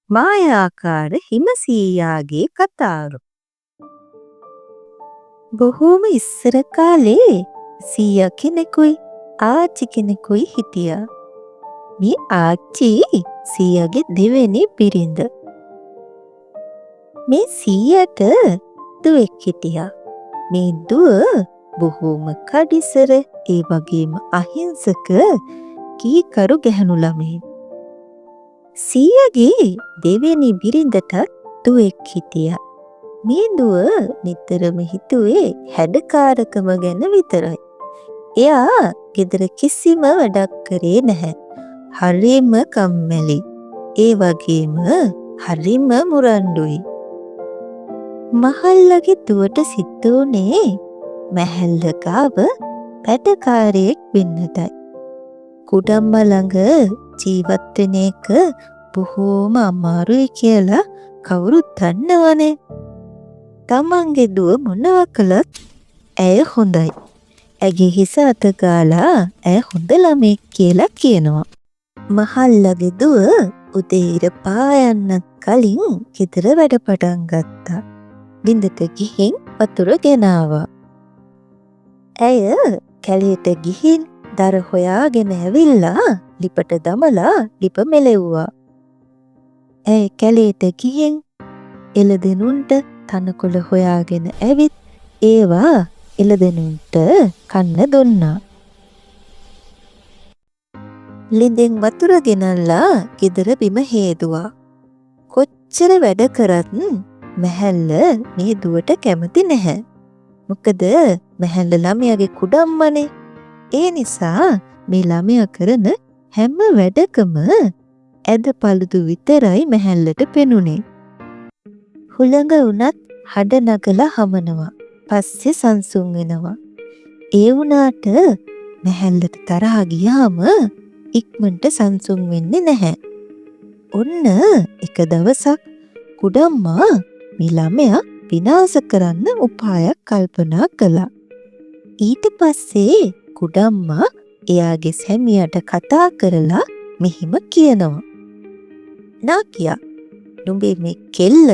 මායාකාර හිමසීයාගේ කතාව. බොහෝම ඉස්සර කාලේ සීයා කෙනෙකුයි ආච්චි කෙනෙකුයි හිටියා. මේ ආච්චි සීයාගේ දෙවෙනි බිරිඳ. මේ සීයාට දුවෙක් හිටියා. මේ දුව බොහෝම කඩිසර ඒ වගේම අහිංසක කීකරු ගැහණු ළමයෙක්. සීයාගේ දෙවෙනි බිරිඳටත් දුවෙක් හිටියා. මේ දුව නිතරම හිතුවේ හැඩකාරකම ගැන විතරයි. එයා ගෙදර කිසිම වැඩක් කරේ නැහැ. හරිම කම්මැලි. ඒ වගේම හරිම මුරණ්ඩුයි. මහල්ලගේ දුවට සිද්ධ වුණේ මැහැල්ල ගාව වැඩකාරයෙක් වෙන්නටයි. කුඩම්ම ළඟ ජීවත් වෙන එක බොහෝම අමාරුයි කියලා කවුරුත් දන්නවනේ. තමන්ගේ දුව මොනවා කළත් ඇය හොඳයි. ඇගේ හිස අත ගාලා ඇය හොඳ ළමෙක් කියලා කියනවා. මහල්ලගේ දුව උදේ ඉර පායන්න කලින් ගෙදර වැඩ පටන් ගත්තා. බින්දට ගිහින් වතුර ගෙනාවා. ඇය කැලේට ගිහින් දර හොයාගෙන ඇවිල්ලා ලිපට දමලා ලිප මෙලෙව්වා. ඇය කැලේට ගිහින් එළදෙනුන්ට තනකොළ හොයාගෙන ඇවිත් ඒවා එළදෙනුන්ට කන්න දුන්නා. ලිඳෙන් වතුර ගෙනල්ලා ගෙදර බිම හේදුවා. කොච්චර වැඩ කරත් මැහැල්ල මේ දුවට කැමති නැහැ. මොකද මැහැල්ල ළමයාගේ කුඩම්මනේ. ඒ නිසා මේ ළමයා කරන හැම වැඩකම ඇද පළුදු විතරයි මැහැල්ලට පෙනුනේ. හුළඟ වුණත් හඩ නගලා හමනවා. පස්සේ සංසුන් වෙනවා. ඒ වුණාට මැහැල්ලට තරහ ගියාම ඉක්මනට සංසුන් වෙන්නේ නැහැ. ඔන්න එක දවසක් කුඩම්මා මේ ළමයා විනාශ කරන්න උපායක් කල්පනා කළා. ඊට පස්සේ කුඩම්මා එයාගේ සැමියාට කතා කරලා මෙහිම කියනවා. නාකියා, නුඹේ මේ කෙල්ල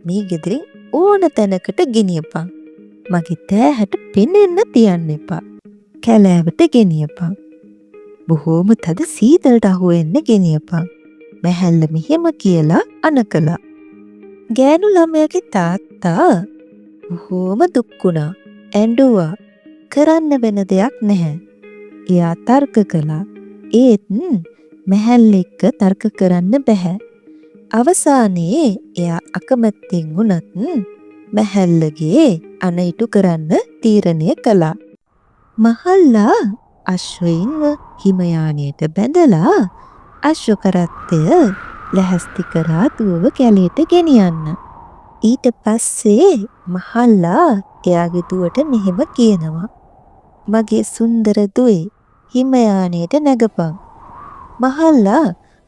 මේ ගෙදරින් ඕන තැනකට ගෙනියපන්. මගේ තෑහැට පෙනෙන්න තියන්න එපා. කැලෑවට ගෙනියපන්. බොහෝම තද සීතලට අහු වෙන්න ගෙනියපන්. මැහැල්ල මෙහෙම කියලා අනකලා. ගෑනු ළමයාගේ තාත්තා බොහෝම දුක් වුණා. ඇඬුවා. කරන්න වෙන දෙයක් නැහැ. එයා තර්ක කළා. ඒත් මැහැල්ල එක්ක තර්ක කරන්න බැහැ. අවසානයේ එයා අකමැත්තෙන් වුණත් මැහැල්ලගේ අණ ඉටු කරන්න තීරණය කළා. මහල්ලා අශ්වයින්ව හිමයානයට බැඳලා අශ්ව කරත්තය ලැහැස්ති කරා දුවව කැලේට ගෙනියන්න. ඊට පස්සේ මහල්ලා එයාගේ දුවට මෙහෙම කියනවා. මගේ සුන්දර දුවේ, හිමයානයට නැගපන්. මහල්ලා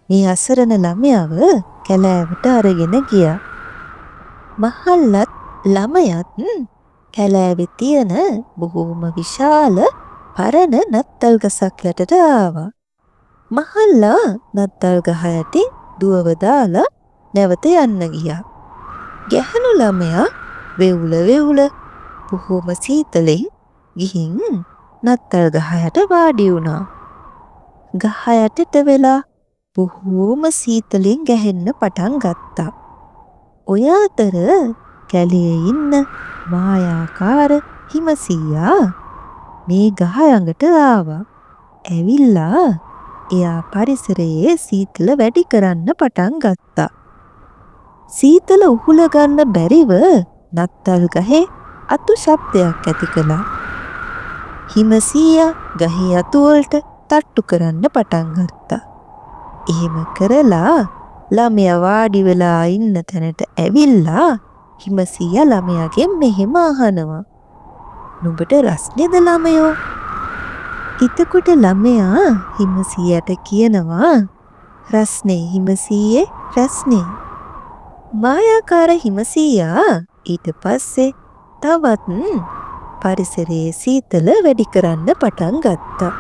මේ අසරණ ළමයාව කැලෑවට අරගෙන ගියා. මහල්ලත් ළමයත් කැලෑවේ තියෙන බොහෝම විශාල පරණ නත්තල් ගසක් යටට ආවා. මහල්ලා නත්තල් ගහ යටි දුවව දාලා නැවත යන්න ගියා. ගැහණු ළමයා වෙවුල වෙවුල බොහෝම සීතලෙන් ගිහින් නත්තල් ගහ යට වාඩි වුණා. ගහ යටට වෙලා බොහෝම සීතලෙන් ගැහෙන්න පටන් ගත්තා. ඔය අතර කැලේ ඉන්න මායාකාර හිමසීයා මේ ගහ ළඟට ආවා. ඇවිල්ලා එයා පරිසරයේ සීතල වැඩි කරන්න පටන් ගත්තා. සීතල උහුල ගන්න බැරිව නත්තල් ගහේ අතු ශබ්දයක් ඇති කළා. හිමසීයා ගහේ අතු වලට තට්ටු කරන්න පටන් ගත්තා. එහෙම කරලා ළමයා වාඩි වෙලා ඉන්න තැනට ඇවිල්ලා හිමසීයා ළමයාගෙන් මෙහෙම අහනවා. නුඹට රස්නේද ළමයෝ? එතකොට ළමයා හිමසීයාට කියනවා, රස්නේ හිමසීයේ රස්නේ. මායාකාර හිමසීයා ඊට පස්සේ තවත් පරිසරයේ සීතල වැඩි කරන්න පටන් ගත්තා.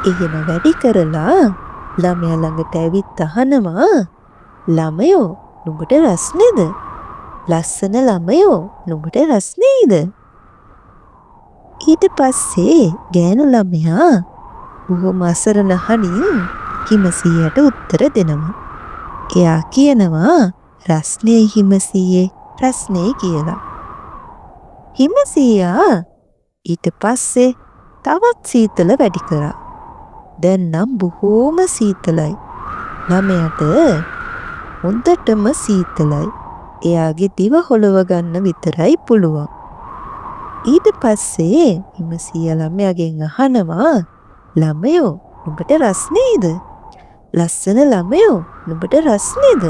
එහෙම වැඩි කරලා ළමයා ළඟට ඇවිත් අහනවා, ළමයෝ නුඹට රස්නේද? ලස්සන ළමයෝ නුඹට රස්නේද? ඊට පස්සේ ගෑනු ළමයා බොහොම අසරණ හනින් හිමසියට උත්තර දෙනවා. එයා කියනවා රස්නේ හිමසියේ රස්නේ කියලා. හිමසියා ඊට පස්සේ තවත් සීතල වැඩි කරා. දැන් නම් බොහෝම සීතලයි. ළමයාට හොඳටම සීතලයි. එයාගේ දිව හොලව ගන්න විතරයි පුළුවන්. ඊට පස්සේ හිමසියා ළමයාගෙන් අහනවා ළමයෝ නුඹට රස්නේද? ලස්සන ළමයෝ නුඹට රස්නේද?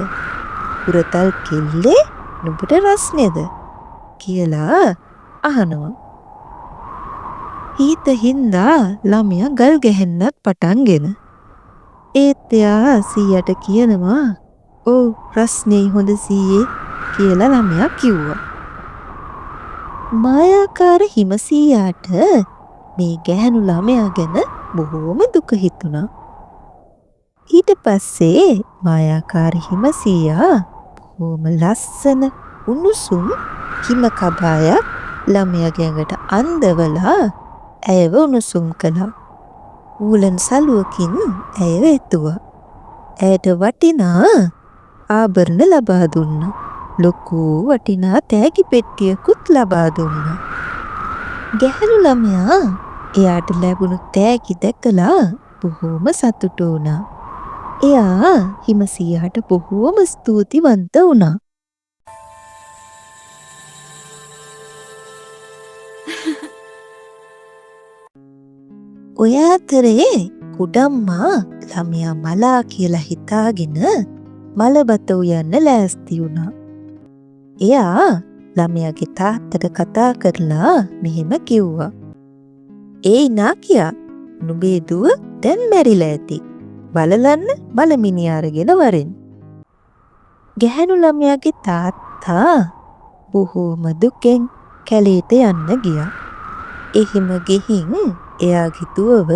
පුරතල් කෙල්ලේ නුඹට රස්නේද? කියලා අහනවා. ඊට හින්දා ළමයා ගල් ගැහෙන්නත් පටන්ගෙන. ඒත් එයා සීයට කියනවා ඔව් රස්නේ හොඳ සීයේ කියලා ළමයා කිව්වා. මායාකාර හිමසීයාට මේ ගැහැණු ළමයා ගැන බොහෝම දුක හිතුණා. ඊට පස්සේ මායාකාර හිමසීයා බොහෝම ලස්සන උණුසුම් හිම කබායක් ළමයාගේ ඇඟට අන්දවලා ඇයව උණුසුම් කළා. ඌලන් සලුවකින් ඇයව එතුවා. ඇයට වටිනා ආභරණ ලබා දුන්නා. ලොකු වටිනා තෑගි පෙට්ටියකුත් ලබා දුන්නා. ගැහැණු ළමයා එයාට ලැබුණු තෑගි දැකලා බොහෝම සතුටු වුණා. එයා හිමසියාට බොහෝම ස්තුතිවන්ත වුණා. ඔය අතරේ කුඩම්මා ළමයා මලා කියලා හිතාගෙන මලබත උයන්න ලෑස්ති වුණා. එයා ළමයාගේ තාත්තට කතා කරලා මෙහෙම කිව්වා. "ඒයි නාකියා, නුඹේ දුව දැන් මැරිලා ඇති. බලලන්න බලමිනි අරගෙන වරෙන්." ගැහැණු ළමයාගේ තාත්තා බොහෝම දුකෙන් කැලේට යන්න ගියා. එහෙම ගිහින් එයාගේ දුවව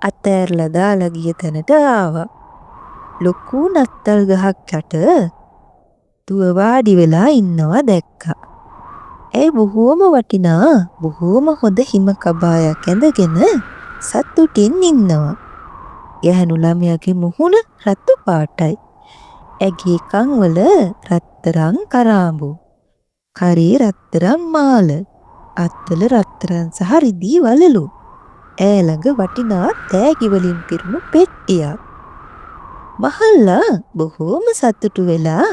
අතෑරලා දාලා ගිය තැනට ආවා. ලොකු නත්තල් ගහක් යට දුව වාඩි වෙලා ඉන්නවා දැක්කා. ඇයි බොහෝම වටිනා බොහෝම හොඳ හිම කබායක් ඇඳගෙන සතුටින් ඉන්නවා. ගැහැණු ළමයාගේ මුහුණ රතු පාටයි. ඇගේ කන් වල රත්තරන් කරාඹු. කරේ රත්තරන් මාල. අත්වල රත්තරන් සහ රිදී වලලු. ඈ ළඟ වටිනා තෑගි වලින් පිරුණු පෙට්ටියක්. මහල්ලා බොහෝම සතුටු වෙලා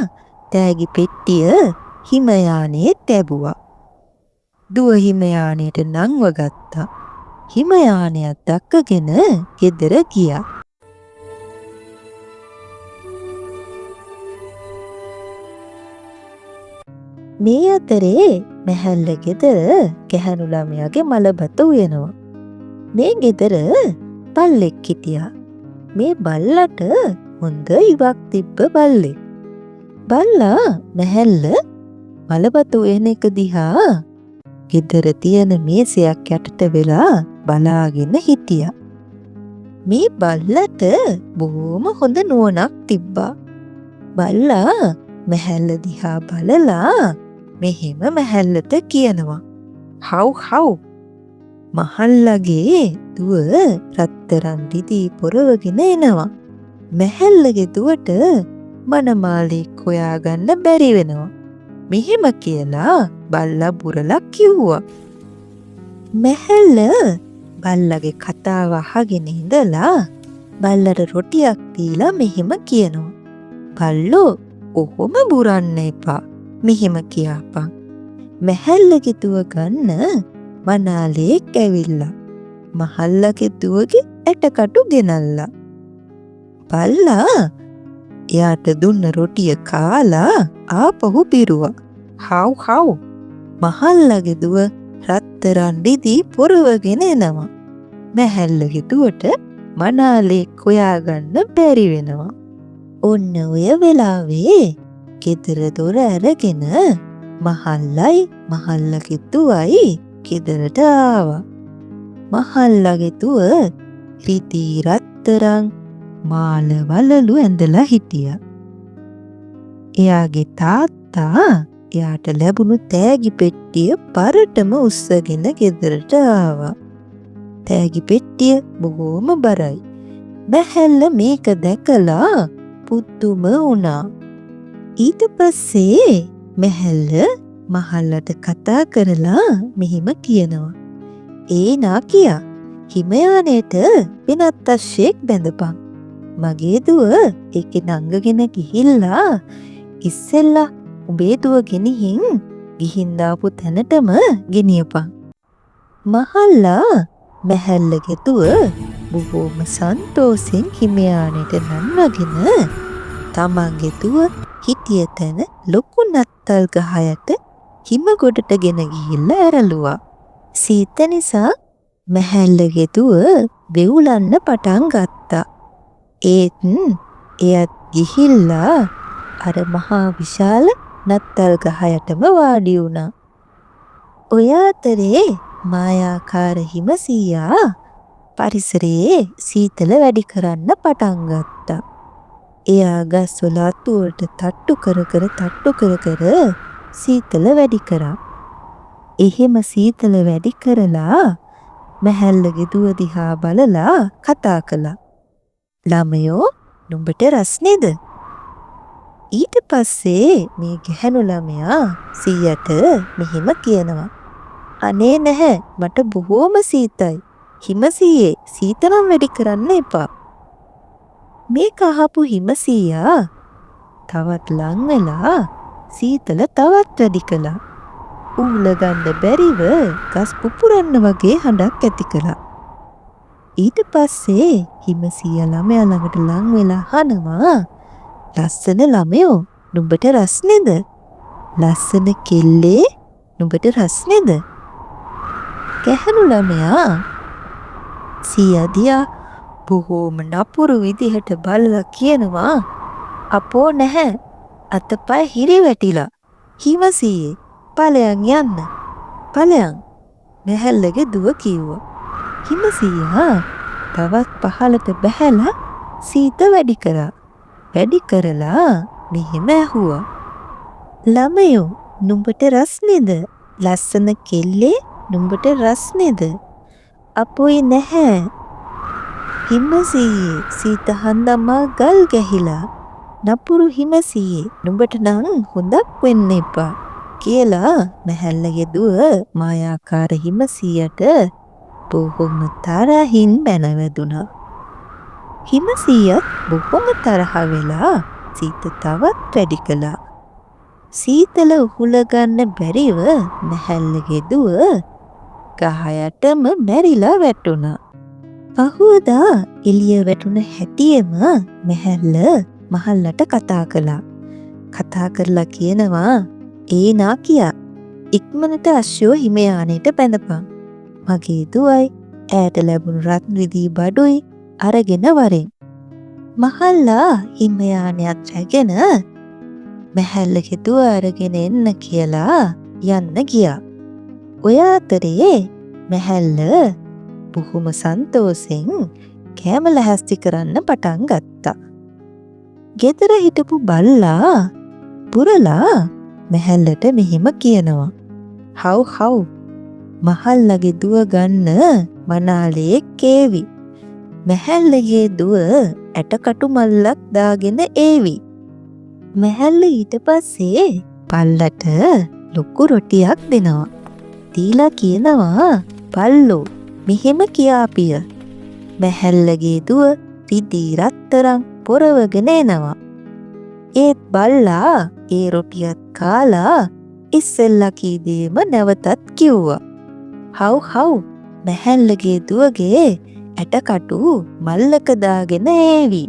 තෑගි පෙට්ටිය හිම යානයේ තැබුවා. දුව හිම යානයට නංව ගත්තා. හිම යානයක් දක්කගෙන ගෙදර ගියා. මේ අතරේ මැහැල්ල ගෙදර ගැහැණු ළමයාගේ මලබත උයනවා. මේ ගෙදර බල්ලෙක් හිටියා. මේ බල්ලට හොඳ ඉවක් තිබ්බ බල්ලෙක්. බල්ලා මැහැල්ල මලබත උයන එක දිහා ගෙදර තියෙන මේසයක් යටට වෙලා බලාගෙන හිටියා. මේ බල්ලට බොහොම හොඳ නුවණක් තිබ්බා. බල්ලා මැහැල්ල දිහා බලලා මෙහෙම මැහැල්ලට කියනවා. "හව් හව්, මහල්ලගේ දුව රත්තරන් රිදී පොරවගෙන එනවා. මැහැල්ලගේ දුවට මනමාලෙක් හොයාගන්න බැරි වෙනවා." මෙහෙම කියලා බල්ලා බුරලා කිව්වා. මැහැල්ල බල්ලගේ කතාව අහගෙන ඉඳලා බල්ලට රොටියක් දීලා මෙහෙම කියනවා. "බල්ලෝ, ඔහොම බුරන්න එපා. මෙහෙම කියපන්. මැහැල්ලගේ දුව ගන්න මනාලෙක් ඇවිල්ලා මහල්ලගේ දුවගේ ඇටකටු ගෙනල්ලා." බල්ලා එයාට දුන්න රොටිය කාලා ආපහු පිරුවා. "හව් හව්, මහල්ලගේ දුව රත්තරන් රිදී පොරවගෙන එනවා. මැහැල්ලගේ දුවට මනාලෙක් හොයාගන්න බැරි වෙනවා." ඔන්න ඔය වෙලාවේ ගෙදර දොර අරගෙන මහල්ලයි මහල්ලගේ දුවයි ගෙදරට ආවා. මහල්ලගේ දුව රිදී රත්තරන් මාල වලලු ඇඳලා හිටියා. එයාගේ තාත්තා එයාට ලැබුණු තෑගි පෙට්ටිය පරටම උස්සගෙන ගෙදරට ආවා. තෑගි පෙට්ටිය බොහෝම බරයි. මැහැල්ල මේක දැකලා පුදුම වුණා. ඊට පස්සේ මැහැල්ල මහල්ලට කතා කරලා මෙහෙම කියනවා. ඒ නාකියා හිමයානයට වෙනත් අශ්වයෙක් බැඳපන්. මගේ දුව ඒකේ නංගගෙන ගිහිල්ලා ඉස්සෙල්ලා උඹේ දුව ගෙනිහින් ගිහින් දාපු තැනටම ගෙනියපන්. මහල්ලා මැහැල්ලගේ දුව බොහෝම සන්තෝෂෙන් හිමයානයට නංවගෙන තමන්ගේ දුව හිටිය තැන ලොකු නත්තල් ගහ යට හිම ගොඩට ගෙන ගිහිල්ලා ඇරළුවා. සීත නිසා මැහැල්ලගේ දුව වෙවුලන්න පටන් ගත්තා. ඒත් එයත් ගිහිල්ලා අර මහා විශාල නත්තල් ගහ යටම වාඩි වුණා. ඔය අතරේ මායාකාර හිමසීයා පරිසරයේ සීතල වැඩි කරන්න පටන් ගත්තා. එයා ගස්වල අතු වලට තට්ටු කර සීතල වැඩි කරා. එහෙම සීතල වැඩි කරලා මැහැල්ලගේ දුව දිහා බලලා කතා කළා. ළමයෝ නුඹට රස්නේද? ඊට පස්සේ මේ ගැහැණු ළමයා සීයට මෙහෙම කියනවා. අනේ නැහැ, මට බොහෝම සීතයි. හිමසීයේ සීතලම් වැඩි කරන්න එපා. මේක අහපු හිමසීයා තවත් ලං වෙලා සීතල තවත් වැඩි කළා. උහුල ගන්න බැරිව ගස් පුපුරන්න වගේ හඬක් ඇති කළා. ඊට පස්සේ හිමසීයා ළමයා ළඟට ලං වෙලා අහනවා, ලස්සන ළමයෝ නුඹට රස්නේද? ලස්සන කෙල්ලේ නුඹට රස්නේද? ගැහැණු ළමයා සීයා දිහා බොහෝම නපුරු විදිහට බලලා කියනවා, අපෝ නැහැ, අතපය හිරි වැටිලා. හිමසීයේ ඵලයන් යන්න. ඵලයන් මැහැල්ලගේ දුව කිව්වා. හිමසීයා තවත් පහළට බැහැලා සීත වැඩි කරා. වැඩි කරලා මෙහෙම ඇහුවා. ළමයෝ නුඹට රස්නේද? ලස්සන කෙල්ලේ නුඹට රස්නේද? අපොයි නැහැ. හිමසීයේ සීත හන්දමා ගල් ගැහිලා. නපුරු හිමසීයේ නුඹට නම් හොඳක් වෙන්න එපා කියලා මැහැල්ලගේ දුව මායාකාර හිමසීයට බොහොම තරහින් බැනවැදුනා. හිමසීයත් බොහොම තරහ වෙලා සීත තවත් වැඩි කළා. සීතල උහුල ගන්න බැරිව මැහැල්ලගේ දුව ගහ යටම මැරිලා වැටුණා. පහුවදා එළිය වැටුණ හැටියෙම මැහැල්ල මහල්ලට කතා කළා. කතා කරලා කියනවා, ඒ නාකියා ඉක්මනට අශ්වෝ හිමයානයට බැඳපන්. මගේ දුවයි ඈට ලැබුණු රත්න රිදී බඩුයි අරගෙන වරෙන්. මහල්ලා හිමයානයත් රැගෙන මැහැල්ලගේ දුව අරගෙන එන්න කියලා යන්න ගියා. ඔය අතරේ මැහැල්ල බොහොම සන්තෝෂෙන් කෑම ලැහැස්ති කරන්න පටන් ගත්තා. ගෙදර හිටපු බල්ලා පුරලා මැහැල්ලට මෙහෙම කියනවා, හව් හව්, මහල්ලගේ දුව ගන්න මනාලේ කේවි. මැහැල්ලගේ දුව ඇටකටු මල්ලක් දාගෙන ඒවි. මැහැල්ල ඊට පස්සේ පල්ලට ලොකු රොටියක් දෙනවා. දීලා කියනවා, පල්ලෝ මෙහෙම කියාපිය. මැහැල්ලගේ දුව රිදී රත්තරන් පොරවගෙන එනවා. ඒත් බල්ලා ඒ රොටියත් කාලා ඉස්සෙල්ලා කීදේම නැවතත් කිව්වා, හව් හව්, මැහැල්ලගේ දුවගේ ඇටකටු මල්ලක දාගෙන ඒවි.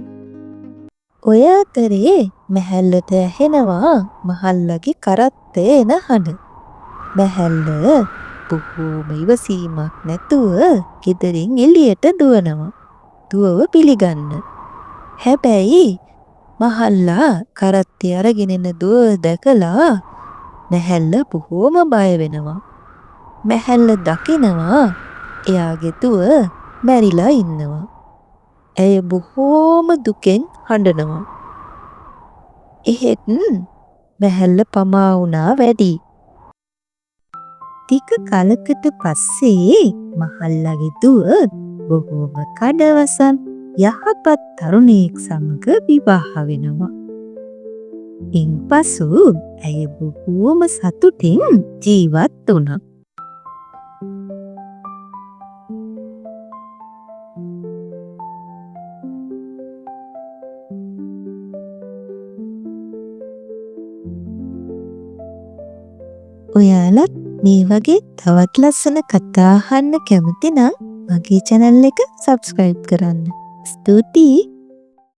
ඔය අතරේ මැහැල්ලට ඇහෙනවා මහල්ලගේ කරත්තේ එන හඬ. මැහැල්ල බොහෝම ඉවසීමක් නැතුව ගෙදරින් එළියට දුවනවා, දුවව පිළිගන්න. හැබැයි මහල්ලා කරත්තේ අරගෙන එන දුව දැකලා මැහැල්ල බොහෝම බය වෙනවා. මැහැල්ල දකිනවා එයාගේ දුව මැරිලා ඉන්නවා. ඇය බොහෝම දුකෙන් හඬනවා. එහෙත් බැහැල්ල පමා වුණා වැඩි. ටික කලකට පස්සේ මහල්ලගේ දුව බොහෝම කඩවසන් යහපත් තරුණයෙක් සමග විවාහ වෙනවා. ඉන්පසු ඇය බොහෝම සතුටින් ජීවත් වුණා. ඔයාලත් මේ වගේ තවත් ලස්සන කතා අහන්න කැමති නම් මගේ channel එක subscribe කරන්න. ස්තුතියි.